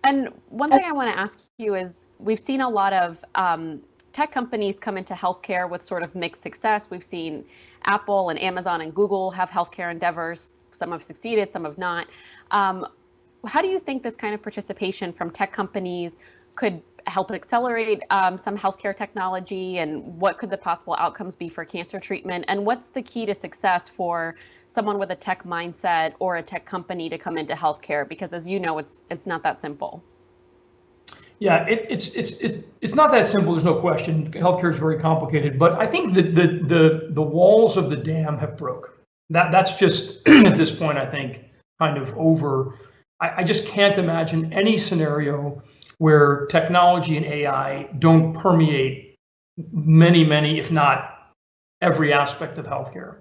And one thing I want to ask you is, we've seen a lot of tech companies come into healthcare with sort of mixed success. We've seen Apple and Amazon and Google have healthcare endeavors. Some have succeeded, some have not. How do you think this kind of participation from tech companies could help accelerate some healthcare technology, and what could the possible outcomes be for cancer treatment? And what's the key to success for someone with a tech mindset or a tech company to come into healthcare? Because as you know, it's not that simple. Yeah, it's not that simple. There's no question. Healthcare is very complicated, but I think that the walls of the dam have broke. That's just at this point, I think, kind of over. I just can't imagine any scenario where technology and AI don't permeate many, if not every aspect of healthcare.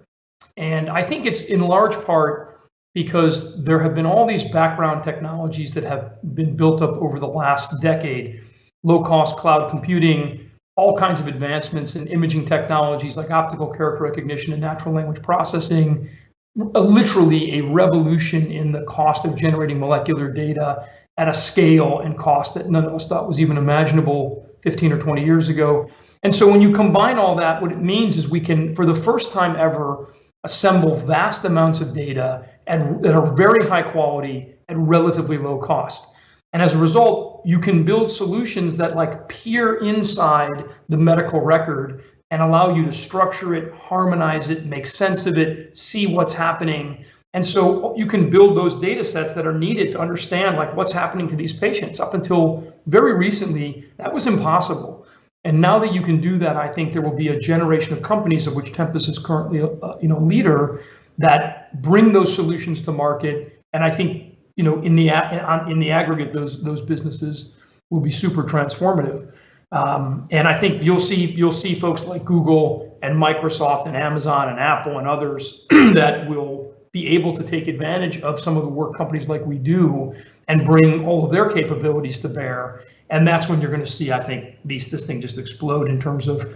And I think it's in large part because there have been all these background technologies that have been built up over the last decade, low-cost cloud computing, all kinds of advancements in imaging technologies like optical character recognition and natural language processing, literally a revolution in the cost of generating molecular data at a scale and cost that none of us thought was even imaginable 15 or 20 years ago. And so when you combine all that, what it means is we can, for the first time ever, assemble vast amounts of data that are very high quality at relatively low cost. And as a result, you can build solutions that like peer inside the medical record and allow you to structure it, harmonize it, make sense of it, see what's happening. And so you can build those data sets that are needed to understand like what's happening to these patients. Up until very recently, that was impossible. And now that you can do that, I think there will be a generation of companies, of which Tempus is currently a leader, that bring those solutions to market. And I think in the aggregate, those businesses will be super transformative. And I think you'll see folks like Google and Microsoft and Amazon and Apple and others that will be able to take advantage of some of the work companies like we do and bring all of their capabilities to bear. And that's when you're going to see, I think, this thing just explode in terms of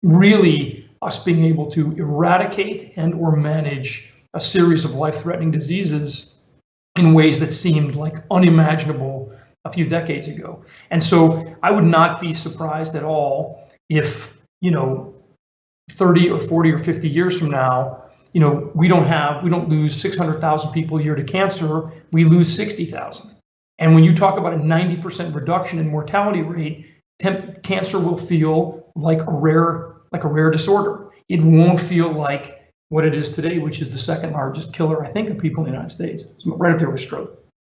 really us being able to eradicate and or manage a series of life-threatening diseases in ways that seemed like unimaginable a few decades ago. And so I would not be surprised at all if, 30 or 40 or 50 years from now, we don't lose 600,000 people a year to cancer, we lose 60,000. And when you talk about a 90% reduction in mortality rate, cancer will feel like a rare disorder. It won't feel like what it is today, which is the second largest killer, I think, of people in the United States. It's right up there with stroke.